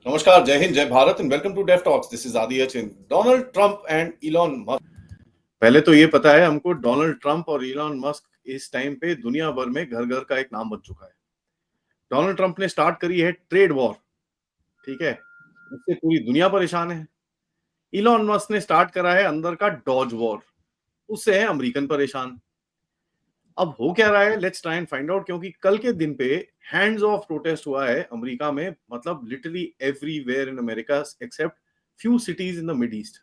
नमस्कार, जय हिंद, जय Bharat and welcome to Dave Talks. This is Adi Achin. Donald Trump and Elon Musk. पहले तो ये पता है हमको, डोनाल्ड ट्रंप और इलॉन मस्क इस टाइम पे दुनिया भर में घर घर का एक नाम बन चुका है। डोनाल्ड ट्रंप ने स्टार्ट करी है ट्रेड वॉर, ठीक है, उससे पूरी दुनिया परेशान है। इलॉन मस्क ने स्टार्ट करा है अंदर का डॉज वॉर, उससे है अमेरिकन परेशान। अब हो क्या रहा है, let's try and find out. क्योंकि कल के दिन पे हैंड्स ऑफ प्रोटेस्ट हुआ है अमेरिका में, मतलब literally everywhere in America except few cities in the mid east,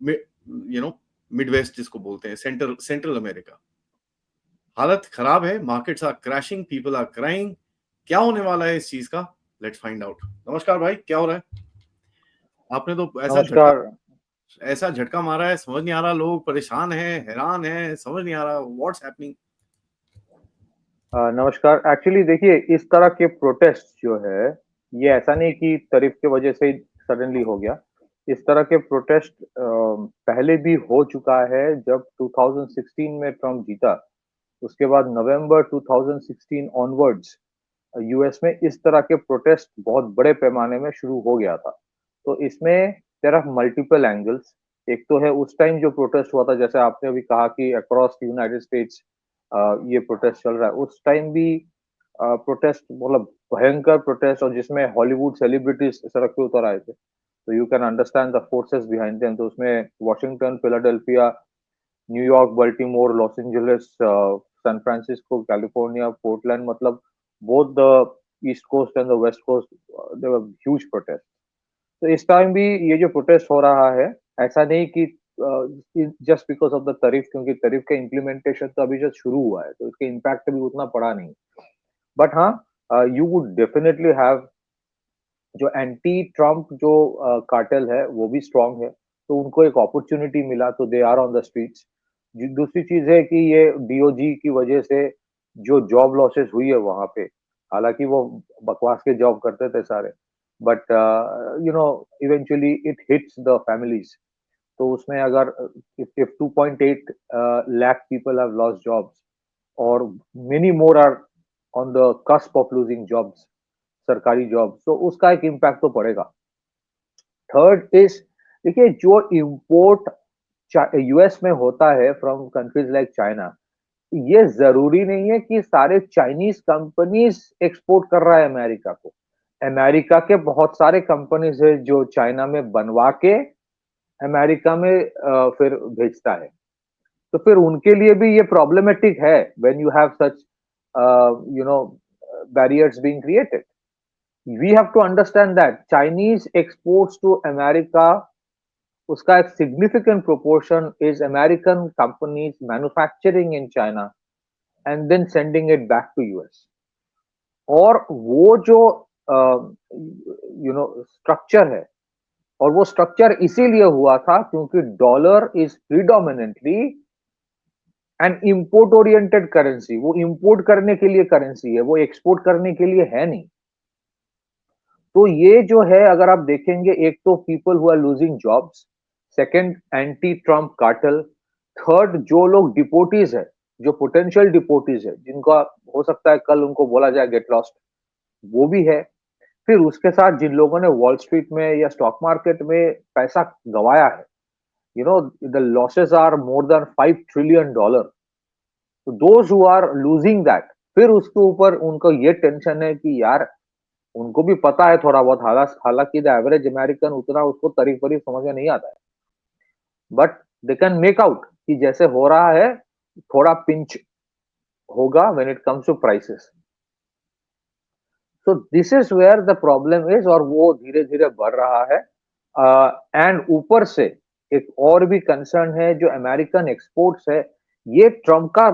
you know midwest जिसको बोलते हैं, सेंट्रल अमेरिका। हालत खराब है, markets are crashing, people are crying. क्या होने वाला है इस चीज का, लेट्स फाइंड आउट। नमस्कार भाई, क्या हो रहा है? आपने तो नमस्कार। ऐसा झटका मारा है, समझ नहीं आ रहा, लोग परेशान हैं, हैरान हैं, समझ नहीं आ रहा व्हाट्स हैपनिंग। नमस्कार। एक्चुअली देखिए, इस तरह के प्रोटेस्ट जो है, ये ऐसा नहीं कि टैरिफ की वजह से सडनली हो गया। इस तरह के प्रोटेस्ट पहले भी हो चुका है। जब 2016 में ट्रम्प जीता, उसके बाद नवंबर 2016 ऑनवर्ड्स यूएस में इस तरह के प्रोटेस्ट बहुत बड़े पैमाने में शुरू हो गया था। तो इसमें देयर आर मल्टीपल एंगल्स। एक तो है उस टाइम जो प्रोटेस्ट हुआ था, जैसे आपने अभी कहा कि अक्रॉस यूनाइटेड स्टेट्स ये प्रोटेस्ट चल रहा है। उस टाइम भी प्रोटेस्ट मतलब भयंकर प्रोटेस्ट, और जिसमें हॉलीवुड सेलिब्रिटीज सड़क पे उतर आए थे। तो you can understand the forces behind them. तो उसमें Washington, Philadelphia, New York, Baltimore, Los Angeles, San Francisco, California, Portland, मतलब both the east coast and the west coast, there were huge protests. तो इस टाइम भी ये जो प्रोटेस्ट हो रहा है, ऐसा नहीं कि just because of the tariff, क्योंकि टैरिफ का इम्प्लीमेंटेशन तो अभी जस्ट शुरू हुआ है, तो इसका इम्पैक्ट अभी उतना पड़ा नहीं। बट हाँ, यू वुड डेफिनेटली हैव जो एंटी ट्रम्प जो कार्टेल है वो भी स्ट्रांग है, तो उनको एक अपॉर्चुनिटी मिला, तो they are on the streets. दूसरी चीज है कि ये डीओजी की वजह से जो जॉब लॉसेस हुई है वहां पे, हालांकि वो बकवास के जॉब करते थे सारे, but you know eventually it hits the families. तो उसमें अगर if 2.8 lakh people have lost jobs, और many more are on the cusp of losing jobs, सरकारी जॉब, तो उसका एक इम्पैक्ट तो पड़ेगा। थर्ड इज, देखिए, जो इम्पोर्ट यूएस में होता है फ्रॉम कंट्रीज लाइक चाइना, ये जरूरी नहीं है कि सारे चाइनीज कंपनीज एक्सपोर्ट कर रहा है अमेरिका को। अमेरिका के बहुत सारे कंपनीज है जो चाइना में बनवा के अमेरिका में फिर भेजता है। तो फिर उनके लिए भी ये प्रॉब्लमेटिक है when you have such you know barriers being created. We have to understand that Chinese exports to America, उसका एक significant proportion is American companies manufacturing in China and then sending it back to US. और वो जो structure है, और वो structure इसीलिए हुआ था क्योंकि dollar is predominantly an import oriented currency. वो इंपोर्ट करने के लिए करेंसी है, वो एक्सपोर्ट करने के लिए है नहीं। तो ये जो है, अगर आप देखेंगे, एक तो people who are losing jobs, second anti Trump cartel, third जो लोग डिपोटीज है, जो पोटेंशियल डिपोटीज है, जिनका हो सकता है कल उनको बोला जाए गेट लॉस्ट, वो भी है। फिर उसके साथ जिन लोगों ने वॉल स्ट्रीट में या स्टॉक मार्केट में पैसा गंवाया है, you know the losses are more than $5 trillion. तो those who are losing that, फिर उसके ऊपर उनको ये टेंशन है कि यार, उनको भी पता है थोड़ा बहुत, हालांकि द एवरेज अमेरिकन उतना उसको तारीफ वरीफ समझ में नहीं आता है, but they can make out कि जैसे हो रहा है, थोड़ा पिंच होगा when it comes to prices. So this is where the problem is, और वो धीरे धीरे बढ़ रहा है। एंड ऊपर से एक और भी कंसर्न है, जो अमेरिकन एक्सपोर्ट्स है, ये ट्रम्प का,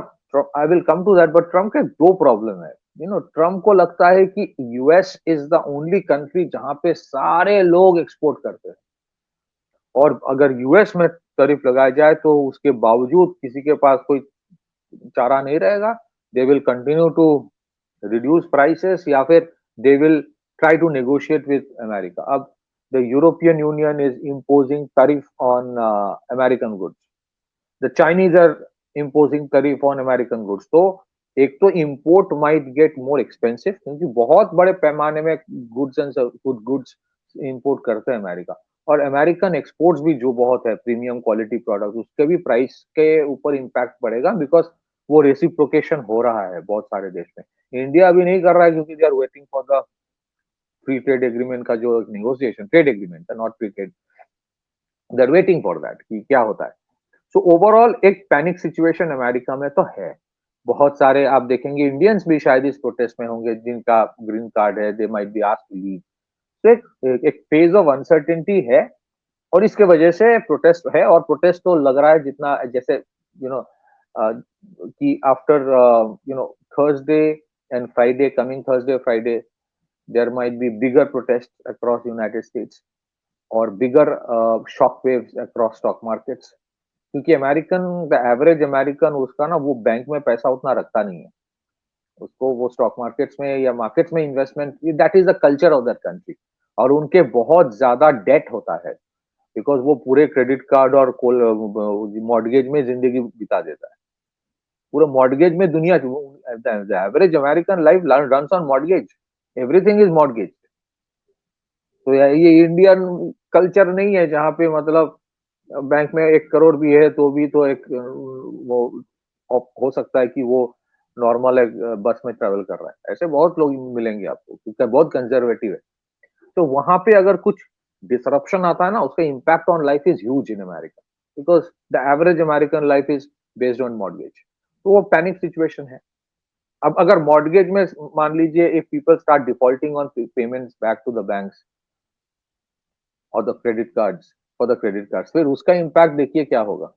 I will come to that, but Trump के दो प्रॉब्लम है। ट्रम्प को लगता है कि US is the only country जहां पे सारे लोग एक्सपोर्ट करते हैं, और अगर यूएस में टैरिफ लगाया जाए तो उसके बावजूद किसी के पास कोई चारा नहीं रहेगा। They will continue to reduce prices, या फिर they will try to negotiate with America. अब the European Union is imposing tariff on American goods, the Chinese are imposing tariff on American goods. तो एक तो import might get more expensive, क्योंकि बहुत बड़े पैमाने में गुड्स एंड गुड्स इंपोर्ट करते हैं अमेरिका, और अमेरिकन एक्सपोर्ट्स भी जो बहुत है प्रीमियम क्वालिटी प्रोडक्ट, उसके भी प्राइस के ऊपर इम्पैक्ट पड़ेगा, बिकॉज वो रेसिप्रोकेशन हो रहा है बहुत सारे देश में। इंडिया अभी नहीं कर रहा है क्योंकि they are waiting for the free trade agreement का जो नेगोशिएशन, ट्रेड एग्रीमेंट है, not free trade, they are waiting for that कि क्या होता है। सो ओवरऑल एक पैनिक सिचुएशन अमेरिका में तो है। बहुत सारे आप देखेंगे इंडियंस भी शायद इस प्रोटेस्ट में होंगे जिनका ग्रीन कार्ड है, they might be asked to leave. तो एक फेज ऑफ अनसर्टेनिटी है, और इसके वजह से प्रोटेस्ट है, और प्रोटेस्ट तो लग रहा है जितना जैसे यू नो कि after Thursday and Friday, coming Thursday Friday, there might be bigger protest across United States, और bigger shock waves across stock markets, क्योंकि अमेरिकन, द एवरेज अमेरिकन, उसका ना वो बैंक में पैसा उतना रखता नहीं है, उसको वो स्टॉक मार्केट्स में या मार्केट्स में investment, that is the culture of that country. और उनके बहुत ज्यादा डेट होता है, बिकॉज वो पूरे क्रेडिट कार्ड और मॉर्गेज में जिंदगी बिता देता है, पूरा मॉर्गेज में दुनिया, average American life runs on mortgage, everything is mortgage. तो ये इंडियन कल्चर नहीं है जहाँ पे मतलब बैंक में 1 करोड़ भी है तो भी तो एक वो हो सकता है कि वो नॉर्मल एक बस में ट्रेवल कर रहा है। ऐसे बहुत लोग मिलेंगे आपको क्योंकि बहुत कंजर्वेटिव है। तो वहां पे अगर कुछ डिसरप्शन आता है ना, उसका impact on life is huge in America, because the average American life is based on mortgage. तो वो पैनिक सिचुएशन है। अब अगर मॉर्गेज में मान लीजिए if people start defaulting on payments back to the banks और the credit cards, for the credit cards, फिर उसका इम्पैक्ट देखिए क्या होगा।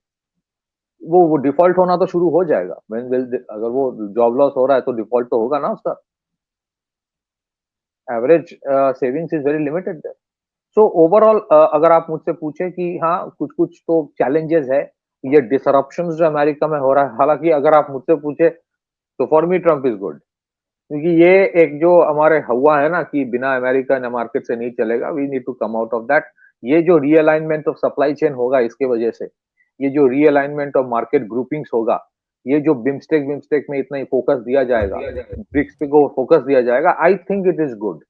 वो डिफॉल्ट होना तो शुरू हो जाएगा। अगर वो जॉब लॉस हो रहा है तो डिफॉल्ट तो होगा ना उसका। Average savings is very limited there. So overall अगर आप मुझसे पूछे कि हाँ कुछ कुछ तो चैलेंजेस है, ये डिसरप्शन जो अमेरिका में हो रहा है, हालांकि अगर आप मुझसे पूछे तो for me Trump is good, क्योंकि ये एक जो हमारे हुआ है ना कि बिना अमेरिकन मार्केट से नहीं चलेगा, we need to come out of that. ये जो रीअलाइनमेंट ऑफ सप्लाई चेन होगा इसके वजह से, ये जो रीअलाइनमेंट ऑफ मार्केट ग्रुपिंग्स होगा, ये जो बिम्स्टेक बिम्स्टेक में इतना फोकस दिया जाएगा, ब्रिक्स पे को फोकस दिया जाएगा, I think it is good.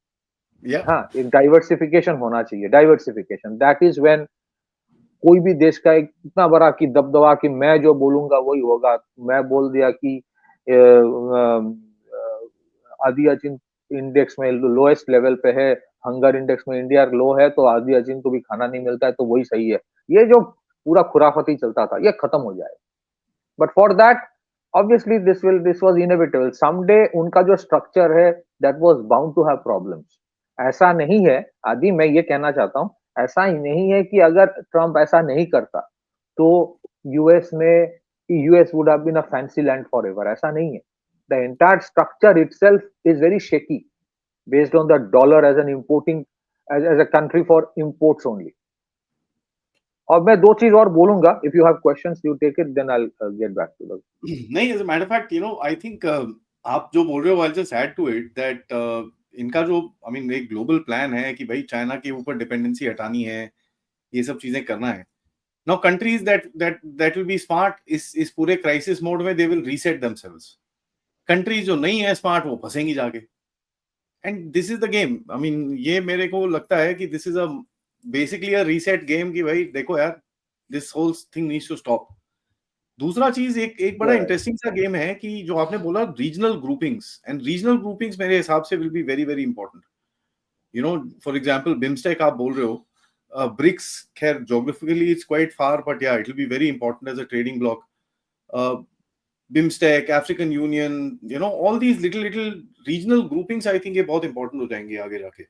Yeah. हाँ, एक डाइवर्सिफिकेशन होना चाहिए, डाइवर्सिफिकेशन, दैट इज व्हेन कोई भी देश का एक इतना बड़ा कि दबदबा कि मैं जो बोलूंगा वही होगा। मैं बोल दिया कि आदि अचीन इंडेक्स में लोएस्ट लेवल पे है, हंगर इंडेक्स में इंडिया लो है, तो आदि अचीन को भी खाना नहीं मिलता है तो वही सही है। ये जो पूरा खुराफती चलता था ये खत्म हो जाए। But for that obviously this was inevitable, someday उनका जो स्ट्रक्चर है that was bound to have problems. ऐसा नहीं है आदि, मैं ये कहना चाहता हूँ, ऐसा ही नहीं है कि अगर ट्रम्प ऐसा नहीं करता तो यूएस में, US would have been a fancy land forever, ऐसा नहीं है। The entire structure itself is very shaky based on the dollar as an importing, as a country for imports only. और मैं दो चीज और बोलूंगा, if you have questions you take it, then I get back to the. नहीं, as a matter of fact, I think आप जो बोल रहे हो, I just add to it that इनका जो एक ग्लोबल प्लान है कि भाई चाइना के ऊपर डिपेंडेंसी हटानी है, ये सब चीजें करना है। Now countries that will be smart इस पूरे क्राइसिस मोड में, they will reset themselves. Countries जो नहीं है स्मार्ट, वो फंसेंगी जाके। And this is the game. ये मेरे को लगता है कि this is a basically a reset game कि भाई देखो यार, this whole thing needs to stop. दूसरा चीज, एक बड़ा इंटरेस्टिंग सा गेम है कि जो आपने बोला regional groupings, and regional groupings मेरे हिसाब से will be very very important. For example BIMSTEC आप बोल रहे हो, ब्रिक्स खैर geographically it's quite far, but yeah it will be very important as a trading bloc. BIMSTEC, African Union, all these little little regional groupings, I think ये बहुत important हो जाएंगे आगे जाके।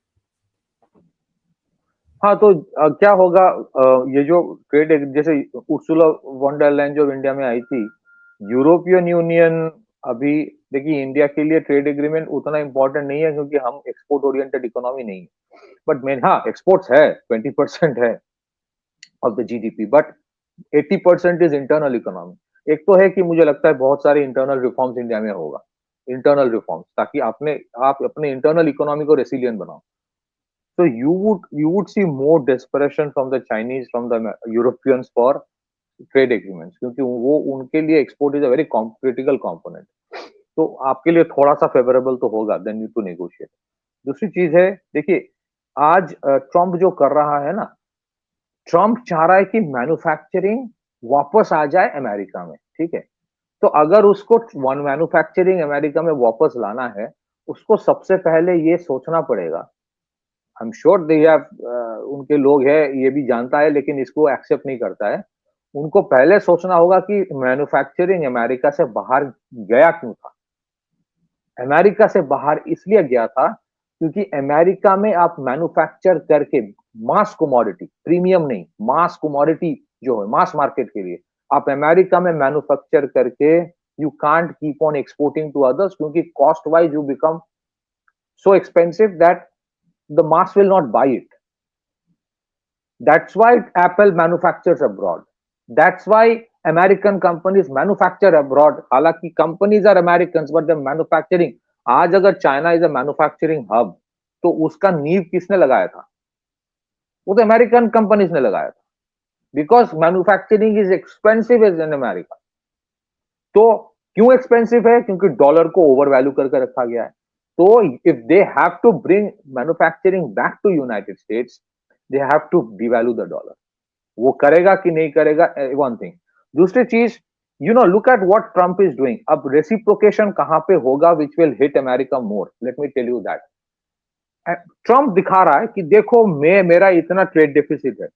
हाँ तो क्या होगा, ये जो ट्रेड, जैसे उर्सुला वॉन डर लायन जो इंडिया में आई थी, यूरोपियन यूनियन, अभी देखिए इंडिया के लिए ट्रेड एग्रीमेंट उतना इंपॉर्टेंट नहीं है क्योंकि हम एक्सपोर्ट ओरिएंटेड इकोनॉमी नहीं है। बट मेन हाँ एक्सपोर्ट्स है, 20% है of the GDP, but 80% is internal economy. एक तो है कि मुझे लगता है बहुत सारे इंटरनल रिफॉर्म्स इंडिया में होगा, इंटरनल रिफॉर्म्स, ताकि आप अपने इंटरनल इकोनॉमी को रेसिलियंट बनाओ। So you would see more desperation from the Chinese, from the Europeans for trade agreements, क्योंकि वो उनके लिए export is a very critical component। तो आपके लिए थोड़ा सा फेवरेबल तो होगा, देन यू टू नेगोशिएट। दूसरी चीज है, देखिए आज ट्रम्प जो कर रहा है ना, ट्रम्प चाह रहा है कि मैन्युफैक्चरिंग वापस आ जाए अमेरिका में, ठीक है? तो अगर उसको वन मैन्युफैक्चरिंग अमेरिका में वापस लाना है, उसको सबसे पहले ये सोचना पड़ेगा। I am sure they have उनके लोग हैं, ये भी जानता है, लेकिन इसको एक्सेप्ट नहीं करता है। उनको पहले सोचना होगा कि मैन्युफैक्चरिंग अमेरिका से बाहर गया क्यों था? अमेरिका से बाहर इसलिए गया था क्योंकि अमेरिका में आप मैन्युफैक्चर करके मास कमोडिटी, प्रीमियम नहीं, मास कमोडिटी जो है मास मार्केट के लिए, आप अमेरिका में मैन्युफैक्चर करके you can't keep on exporting to others, क्योंकि cost wise you become so expensive that the mass will not buy it. That's why Apple manufactures abroad. That's why American companies manufacture abroad. हालांकि companies are Americans, but they're manufacturing. आज अगर China is a manufacturing hub, तो उसका नींव किसने लगाया था? वो तो अमेरिकन कंपनीज ने लगाया था, because manufacturing is expensive is in America. तो क्यों एक्सपेंसिव है? क्योंकि डॉलर को ओवर वैल्यू करके रखा गया है। तो if they have to bring manufacturing back to United States, they have to devalue the dollar. वो करेगा कि नहीं करेगा, वन थिंग। दूसरी चीज, you know, look at what Trump is doing. अब रेसिप्रोकेशन कहां पे होगा which will hit America more? Let me tell you that. Trump दिखा रहा है कि देखो, मेरा इतना ट्रेड डेफिसिट है।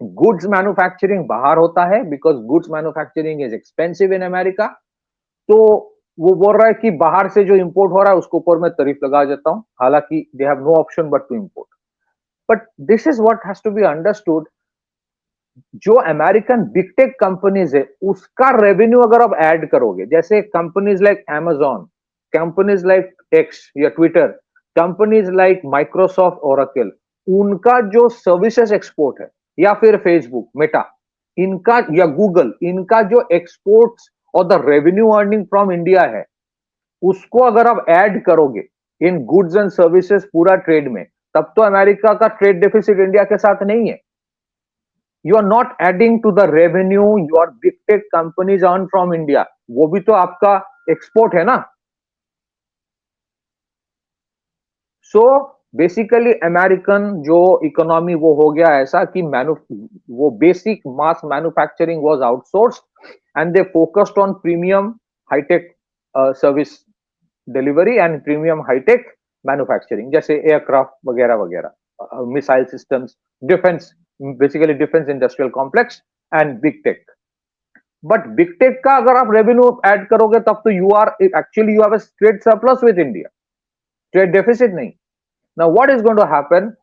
गुड्स मैन्युफैक्चरिंग बाहर होता है because goods manufacturing is expensive in America. तो वो बोल रहा है कि बाहर से जो इंपोर्ट हो रहा है उसके ऊपर मैं टैरिफ लगा देता हूं, हालांकि they have no option but to import. But this is what has to be understood. जो अमेरिकन बिग टेक कंपनीज है उसका रेवेन्यू अगर आप ऐड करोगे, जैसे companies like Amazon, companies like X या Twitter, companies like Microsoft, Oracle, उनका जो सर्विसेज एक्सपोर्ट है, या फिर फेसबुक, मेटा, इनका, या गूगल, इनका जो एक्सपोर्ट्स और the revenue earning from India है, उसको अगर आप ऐड करोगे इन गुड्स एंड सर्विसेज पूरा ट्रेड में, तब तो अमेरिका का ट्रेड डेफिसिट इंडिया के साथ नहीं है। You are not adding to the revenue your big tech companies earn from India, वो भी तो आपका एक्सपोर्ट है ना। सो बेसिकली अमेरिकन जो इकोनॉमी वो हो गया ऐसा कि वो basic mass manufacturing was outsourced and they focused on premium hi-tech service delivery and premium hi-tech manufacturing, जैसे एयरक्राफ्ट वगैरह वगैरह, missile systems, defence, basically defence industrial complex and big tech. But big take का अगर आप revenue add करोगे तब तो you are actually you have a trade surplus with India, trade deficit नहीं। Now what is going to happen?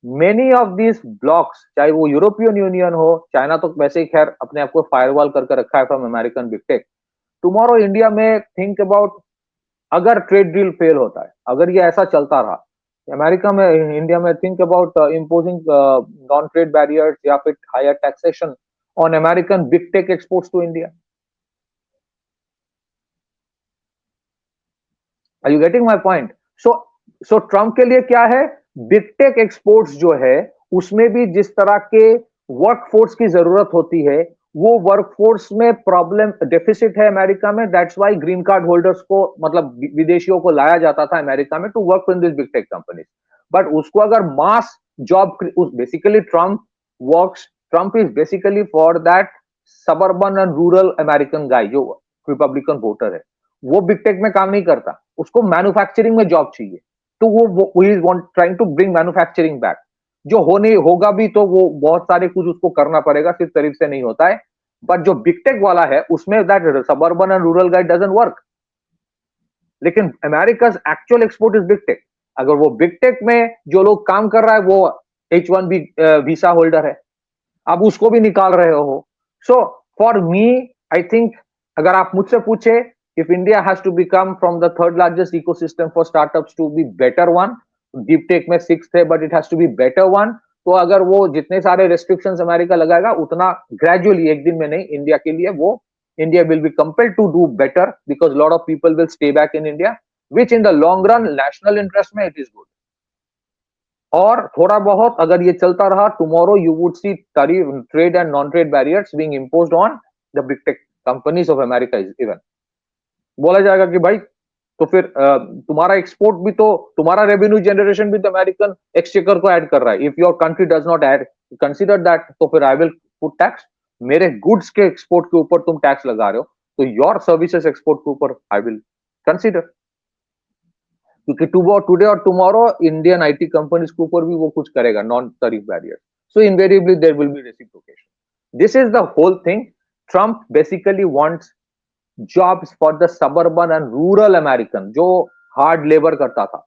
Many of these blocs, चाहे वो European union हो, चाइना तो वैसे ही खैर अपने आप को फायरवॉल करके रखा है from American big take. Tomorrow India में थिंक अबाउट, अगर ट्रेड डील फेल होता है, अगर ये ऐसा चलता रहा अमेरिका में, इंडिया में, think about imposing non trade barriers या फिर higher taxation on American big tech exports to India. Are you getting my point? So Trump के लिए क्या है, बिग टेक एक्सपोर्ट्स जो है उसमें भी जिस तरह के वर्कफोर्स की जरूरत होती है, वो वर्कफोर्स में प्रॉब्लम डेफिसिट है अमेरिका में। That's why green card holders को, मतलब विदेशियों को लाया जाता था अमेरिका में to work in this big tech companies. But उसको अगर mass job, basically Trump is basically for that suburban and rural American guy जो रिपब्लिकन वोटर है, वो बिग टेक में काम नहीं करता, उसको मैन्युफैक्चरिंग में जॉब चाहिए। तो वो is trying to bring manufacturing back. जो होने होगा भी तो वो बहुत सारे कुछ उसको करना पड़ेगा, सिर्फ तारीफ से नहीं होता है। बट जो बिग टेक वाला है उसमें that suburban and rural guy doesn't work. लेकिन America actual export is big tech. अगर वो बिग टेक में जो लोग काम कर रहा है वो H1B वीसा होल्डर है, आप उसको भी निकाल रहे हो। So for me, I think, अगर आप मुझसे पूछे, if India has to become from the third largest ecosystem for startups to be better one, deep tech में sixth है but it has to be better one, तो अगर वो जितने सारे restrictions अमेरिका लगाएगा उतना gradually, एक दिन में नहीं, इंडिया के लिए वो, India will be compelled to do better because lot of people will stay back in India, which in the long run national interest में it is good। और थोड़ा बहुत अगर ये चलता रहा, tomorrow you would see trade and non-trade barriers being imposed on the big tech companies of America even। बोला जाएगा कि भाई तो फिर तुम्हारा एक्सपोर्ट भी तो, तुम्हारा रेवेन्यू जनरेशन भी तो अमेरिकन एक्सचेकर को ऐड कर रहा है. If your country does not add consider that, तो फिर आई विल पुट टैक्स. मेरे गुड्स के एक्सपोर्ट के ऊपर तुम टैक्स लगा रहे हो, तो योर सर्विसेज एक्सपोर्ट के ऊपर आई विल कंसिडर. क्योंकि टुडे और टुमारो इंडियन आईटी कंपनीज के ऊपर भी वो कुछ करेगा, non tariff barrier. So invariably there will be reciprocation. This is the whole thing. Trump basically wants jobs for the suburban and rural American जो hard labour करता था,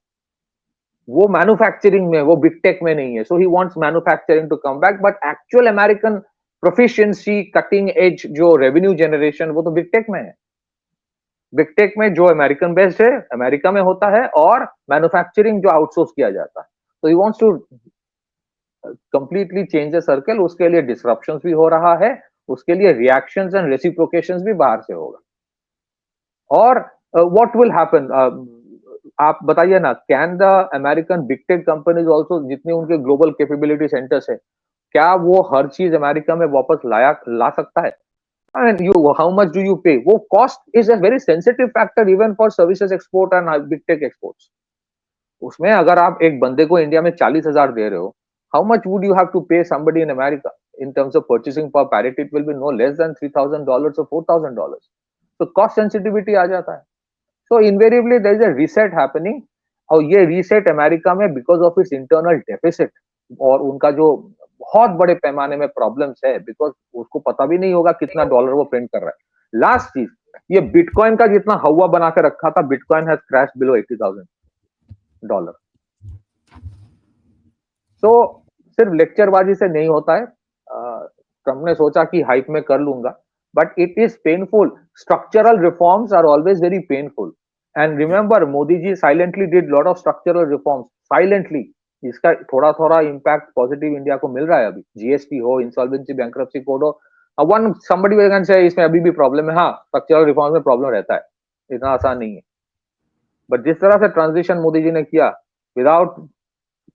वो मैन्युफैक्चरिंग में, वो बिग टेक में नहीं है. So he wants manufacturing to come back, but actual American proficiency, cutting edge जो रेवेन्यू जनरेशन, वो तो बिग टेक में है. बिग टेक में जो अमेरिकन बेस्ड है, अमेरिका में होता है, और मैन्युफैक्चरिंग जो आउटसोर्स किया जाता है. तो he wants to completely change the circle. उसके लिए डिसरप्शंस भी हो रहा है, उसके लिए रिएक्शंस एंड रेसिप्रोकेशंस भी बाहर से होगा. और व्हाट विल हैपन, आप बताइए ना, can the American big tech companies also, जितने उनके ग्लोबल कैपेबिलिटी सेंटर्स है, क्या वो हर चीज अमेरिका में वापस ला सकता है? And you, how much do you pay? वो cost is a very sensitive factor even for services export and big tech exports. उसमें अगर आप एक बंदे को इंडिया में 40,000 दे रहे हो, how much would you have to pay somebody in America in terms of purchasing power parity? It will be no less than $3,000 or $4,000. So cost sensitivity आ जाता है. So invariably there is a reset happening. और ये reset America में because of its internal deficit और उनका जो बहुत बड़े पैमाने में प्रॉब्लम्स है, बिकॉज उसको पता भी नहीं होगा कितना डॉलर वो प्रिंट कर रहा है. लास्ट चीज, ये बिटकॉइन का जितना हवा बना के रखा था, बिटकॉइन हैज क्रैश बिलो $80,000. तो सिर्फ लेक्चरबाजी से नहीं होता है. ट्रम्प ने सोचा कि हाइप में कर लूंगा, but it is painful. Structural reforms are always very painful. And remember, Modi ji silently did lot of structural reforms, silently. इसका थोड़ा थोड़ा इम्पैक्ट पॉजिटिव इंडिया को मिल रहा है अभी. जीएसटी हो, इंसॉल्वेंसी बैंक्रप्सी कोड हो, one somebody will can say इसमें अभी भी प्रॉब्लम है. हाँ, स्ट्रक्चरल रिफॉर्म में प्रॉब्लम रहता है, इतना आसान नहीं है. बट जिस तरह से ट्रांजिशन मोदी जी ने किया, without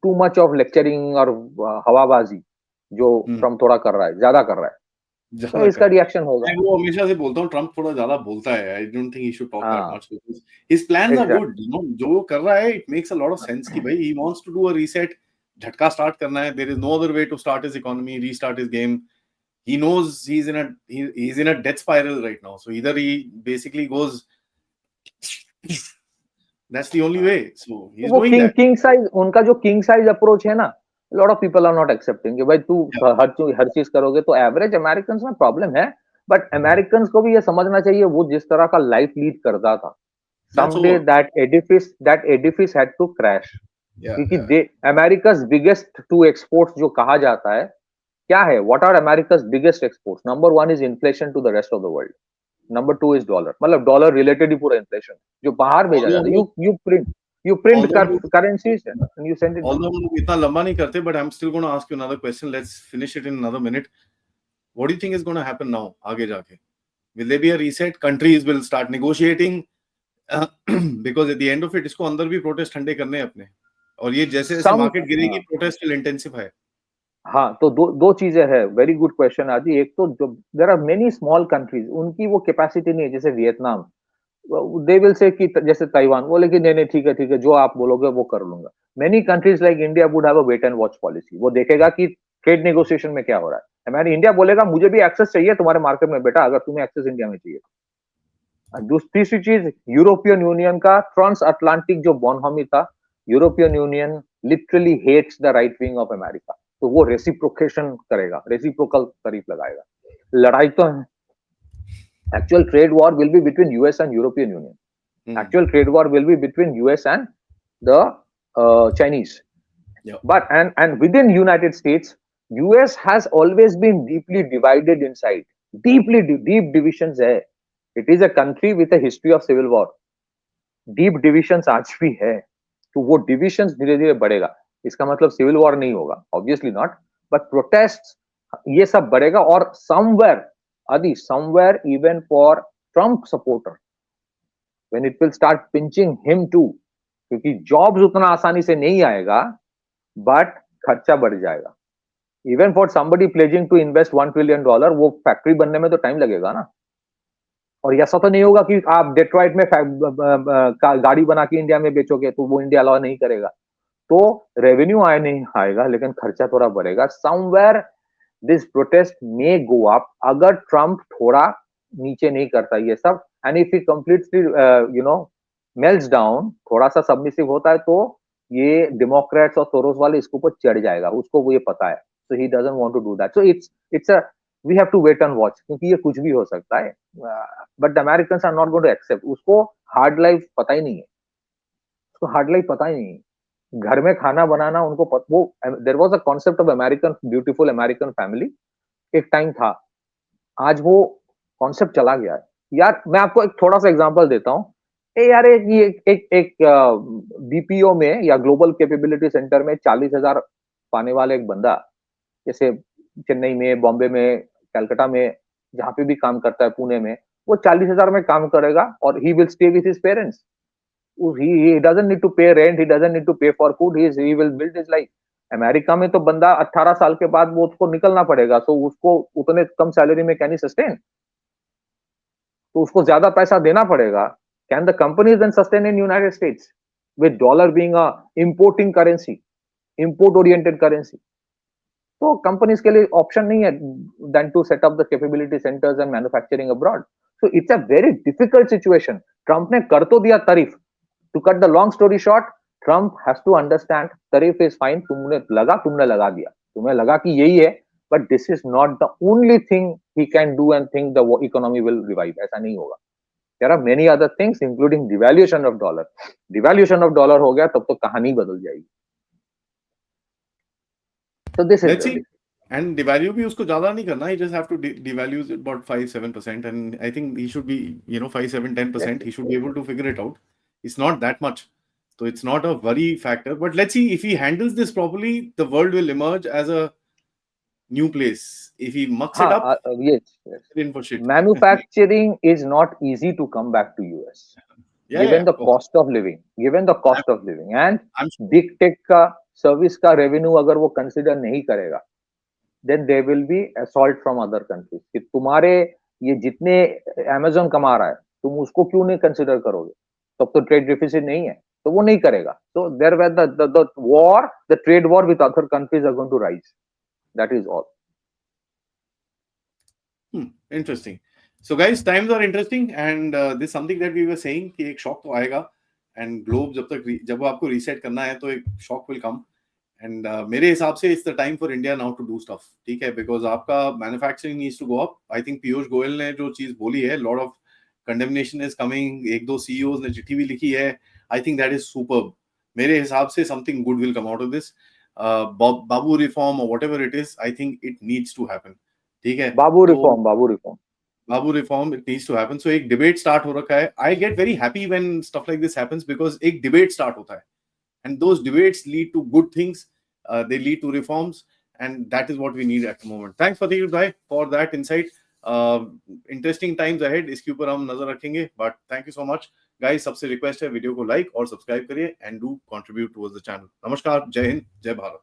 too much of lecturing और हवाबाजी, जो ट्रम्प थोड़ा कर रहा है, ज्यादा कर रहा है, तो इसका रिएक्शन होगा. मैं वो हमेशा से बोलता हूँ, ट्रम्प थोड़ा ज्यादा बोलता है. I don't think he should talk that much because his plans are good. You know, जो वो कर रहा है, it makes a lot of sense कि भाई he wants to do a reset. झटका स्टार्ट करना है. There is no other way to start his economy, restart his game. He knows he's in a death spiral right now. So either he basically goes, that's the only way. So he's doing that. King size, उनका जो king size approach है ना, lot of people are not accepting कि भाई तू हर चीज करोगे. तो एवरेज अमेरिकन में प्रॉब्लम है, बट अमेरिकन को भी ये समझना चाहिए, वो जिस तरह का लाइफ लीड करता था, someday that edifice had to crash. क्योंकि अमेरिका's biggest two exports जो कहा जाता है, क्या है? What are America's biggest exports? Number one is inflation to the rest of the world. Number two is dollar. मतलब डॉलर रिलेटेड ही पूरा इन्फ्लेशन जो बाहर भेजा जाता है. You print currencies and you send it. Although हम लोग इतना लंबा नहीं करते, but I'm still going to ask you another question. Let's finish it in another minute. What do you think is going to happen now? आगे जाके will there be a reset? Countries will start negotiating because at the end of it, इसको अंदर भी protest ठंडे करने हैं अपने. और ये जैसे जैसे मार्केट गिरेगी, प्रोटेस्ट will intensify. हाँ, तो दो चीजें हैं. वेरी गुड क्वेश्चन आदि. एक तो जो there are many small countries, उनकी वो कैपेसिटी नहीं है. जैसे वियतनाम, दे विल से कि जैसे ताइवान, वो लेकिन नहीं ठीक है, जो आप बोलोगे वो कर लूंगा. Many countries like India would have a wait and watch policy. वो देखेगा कि ट्रेड नेगोशिएशन में क्या हो रहा है. हमारे इंडिया बोलेगा मुझे भी एक्सेस चाहिए तुम्हारे मार्केट में बेटा, अगर तुम्हें एक्सेस इंडिया में चाहिए. दूसरी चीज, यूरोपियन यूनियन का ट्रांस अटलांटिक जो बॉन्डहमी था, European Union literally hates the right wing of America. तो वो रेसिप्रोकेशन करेगा, रेसिप्रोकल टैरिफ लगाएगा. लड़ाई तो है. Actual trade war will be between US and European union. Actual trade war will be between US and the Chinese. But and within United States, US has always been deeply divided inside. Deep divisions है. It is a country with a history of civil war. Deep divisions आज भी है. तो वो divisions धीरे धीरे बढ़ेगा. इसका मतलब सिविल वॉर नहीं होगा, ऑब्वियसली नॉट, बट प्रोटेस्ट ये सब बढ़ेगा. और somewhere even for Trump supporter, when it will start pinching him too, क्योंकि जॉब्स उतना आसानी से नहीं आएगा, बट खर्चा बढ़ जाएगा. Even for somebody pledging to invest $1 trillion, वो फैक्ट्री बनने में तो टाइम लगेगा ना. और ऐसा तो नहीं होगा कि आप डेट्रॉइट में गाड़ी बना के इंडिया में बेचोगे तो वो इंडिया अलाउ नहीं करेगा। तो रेवेन्यू आए नहीं आएगा, लेकिन खर्चा थोड़ा बढ़ेगा। Somewhere this protest may go up अगर ट्रम्प थोड़ा नीचे नहीं करता ये सब, and if he completely melts down, थोड़ा सा सबमिसिव होता है, तो ये डेमोक्रेट्स और सोरोस वाले इसके ऊपर चढ़ जाएगा, उसको वो ये पता है। So he doesn't want to do that. So it's a we have to wait and watch, क्योंकि ये कुछ भी हो सकता है। But the Americans are not going to accept. उसको हार्ड लाइफ पता ही नहीं है, उसको हार्ड लाइफ पता ही नहीं है। घर में खाना बनाना उनको वो there was a concept of American beautiful American family, एक टाइम था। आज वो कॉन्सेप्ट चला गया है। यार मैं आपको एक थोड़ा सा एग्जांपल देता हूँ। ए यार एक बीपीओ में या ग्लोबल कैपेबिलिटी सेंटर में 40,000 पाने वाले एक बंदा, जैसे चेन्नई में, बॉम्बे में, कलकत्ता में, जहां पे भी काम करता है, पुणे में, वो 40,000 में काम करेगा और he will stay with his parents. he doesn't need to pay rent, he doesn't need to pay for food, he will build his life. America में तो बंदा 18 साल के बाद वो उसको निकलना पड़ेगा, तो उसको उतने कम सैलरी में कैन ही सस्टेन, तो उसको ज्यादा पैसा देना पड़ेगा। Can the companies then sustain in United States with dollar being a importing currency, import oriented currency? तो कंपनीज के लिए ऑप्शन नहीं है than to set up the capability centres and manufacturing abroad. So it's a very difficult situation. Trump ने कर तो दिया तारीफ। To cut the long story short, Trump has to understand tariff is fine. तुमने लगा दिया, तुम्हें लगा कि यही है, but this is not the only thing he can do and think the economy will revive. ऐसा नहीं होगा। There are many other things, including devaluation of dollar. Devaluation of dollar हो गया तब तो कहानी बदल जाएगी। So this is Let's see. And devalue भी उसको ज्यादा नहीं करना, he just have to devalue it about 5-7%, and I think he should be 5-7-10%. He should be able to figure it out. It's not that much, so it's not a worry factor. But let's see, if he handles this properly, the world will emerge as a new place. If he mucks it up, yes. in for shit. Manufacturing is not easy to come back to US. Given the cost of living, and big tech का service का revenue अगर वो consider नहीं करेगा, then there will be assault from other countries कि तुम्हारे ये जितने Amazon कमा रहा है, तुम उसको क्यों नहीं कंसिडर करोगे? तब तो ट्रेड डिफिसिट नहीं है, तो वो नहीं करेगा। So there where the trade war with other countries are going to rise. That is all. Interesting. So guys, times are interesting, and this is something that we were saying कि एक shock तो आएगा, and globe जब आपको reset करना है तो एक शॉक will come, and मेरे हिसाब से it's the time for India now to do stuff, ठीक है? Because आपका manufacturing needs to go up. I think Piyush Goyal ने जो चीज बोली है, lot of condemnation is coming. एक दो CEOs ने चिट्ठी भी लिखी है. I think that is superb. मेरे हिसाब से something good will come out of this. Babu reform or whatever it is, I think it needs to happen. ठीक है? बाबू reform it needs to happen. So एक debate start हो रखा है. I get very happy when stuff like this happens because एक debate start होता है, and those debates lead to good things. They lead to reforms, and that is what we need at the moment. Thanks Fatih bhai for that insight. Interesting times ahead. इसके ऊपर हम नजर रखेंगे. But thank you so much, guys. सबसे request है video को like और subscribe करिए and do contribute towards the channel. नमस्कार, जय हिंद, जय भारत.